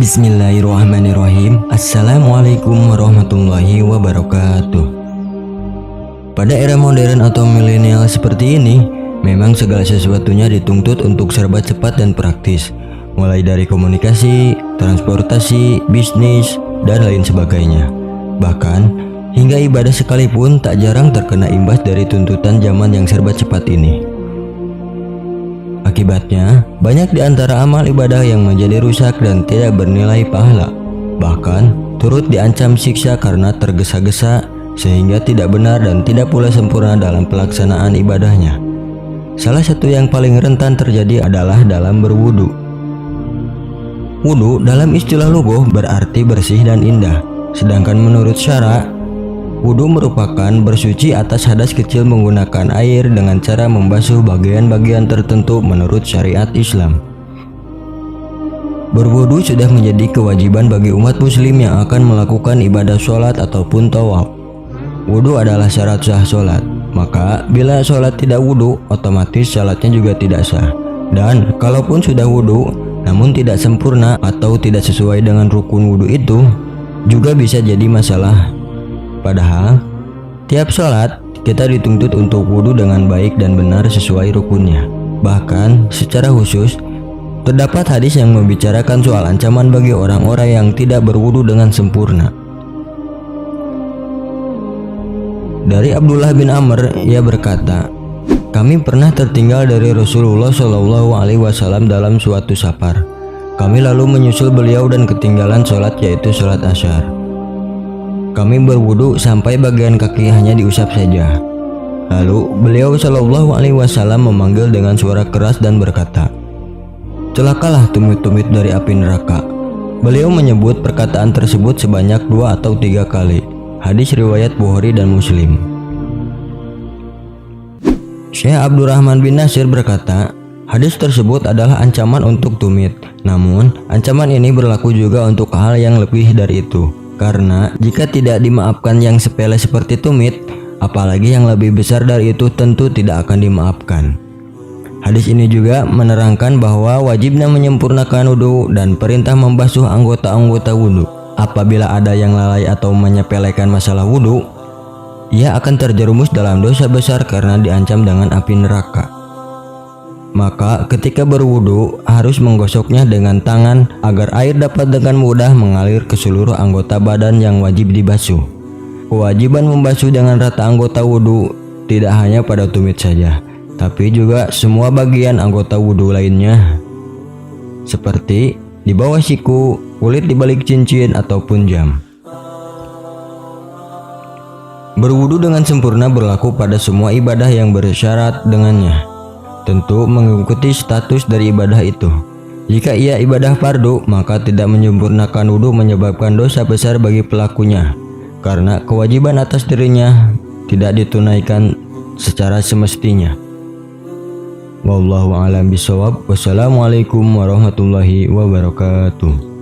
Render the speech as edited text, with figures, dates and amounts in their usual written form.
Bismillahirrahmanirrahim. Assalamualaikum warahmatullahi wabarakatuh. Pada era modern atau milenial seperti ini, memang segala sesuatunya dituntut untuk serba cepat dan praktis, mulai dari komunikasi, transportasi, bisnis, dan lain sebagainya. Bahkan, hingga ibadah sekalipun tak jarang terkena imbas dari tuntutan zaman yang serba cepat ini. Akibatnya, banyak di antara amal ibadah yang menjadi rusak dan tidak bernilai pahala. Bahkan, turut diancam siksa karena tergesa-gesa sehingga tidak benar dan tidak pula sempurna dalam pelaksanaan ibadahnya. Salah satu yang paling rentan terjadi adalah dalam berwudu. Wudu dalam istilah lugah berarti bersih dan indah. Sedangkan menurut syara, wudu merupakan bersuci atas hadas kecil menggunakan air dengan cara membasuh bagian-bagian tertentu menurut syariat Islam. Berwudu sudah menjadi kewajiban bagi umat muslim yang akan melakukan ibadah sholat ataupun tawaf. Wudu adalah syarat sah sholat, maka bila sholat tidak wudu, otomatis sholatnya juga tidak sah. Dan kalaupun sudah wudu, namun tidak sempurna atau tidak sesuai dengan rukun wudu itu, juga bisa jadi masalah. Padahal, tiap sholat kita dituntut untuk wudhu dengan baik dan benar sesuai rukunnya. Bahkan, secara khusus, terdapat hadis yang membicarakan soal ancaman bagi orang-orang yang tidak berwudhu dengan sempurna. Dari Abdullah bin Amr, ia berkata, "Kami pernah tertinggal dari Rasulullah SAW dalam suatu safar. Kami lalu menyusul beliau dan ketinggalan sholat, yaitu sholat asyar. Kami berwudu sampai bagian kaki hanya diusap saja. Lalu beliau SAW memanggil dengan suara keras dan berkata, 'Celakalah tumit-tumit dari api neraka.' Beliau menyebut perkataan tersebut sebanyak 2 atau 3 kali. Hadis riwayat Bukhari dan Muslim. Syekh Abdurrahman bin Nasir berkata, hadis tersebut adalah ancaman untuk tumit. Namun, ancaman ini berlaku juga untuk hal yang lebih dari itu. Karena jika tidak dimaafkan yang sepele seperti tumit, apalagi yang lebih besar dari itu tentu tidak akan dimaafkan. Hadis ini juga menerangkan bahwa wajibnya menyempurnakan wudhu dan perintah membasuh anggota-anggota wudhu. Apabila ada yang lalai atau menyepelekan masalah wudhu, ia akan terjerumus dalam dosa besar karena diancam dengan api neraka. Maka ketika berwudu harus menggosoknya dengan tangan agar air dapat dengan mudah mengalir ke seluruh anggota badan yang wajib dibasuh. Kewajiban membasuh dengan rata anggota wudu tidak hanya pada tumit saja, tapi juga semua bagian anggota wudu lainnya, seperti di bawah siku, kulit di balik cincin ataupun jam. Berwudu dengan sempurna berlaku pada semua ibadah yang bersyarat dengannya. Tentu mengikuti status dari ibadah itu. Jika ia ibadah fardu, maka tidak menyempurnakan wudhu menyebabkan dosa besar bagi pelakunya, karena kewajiban atas dirinya tidak ditunaikan secara semestinya. Wallahu a'lam bishawab. Wassalamualaikum warahmatullahi wabarakatuh.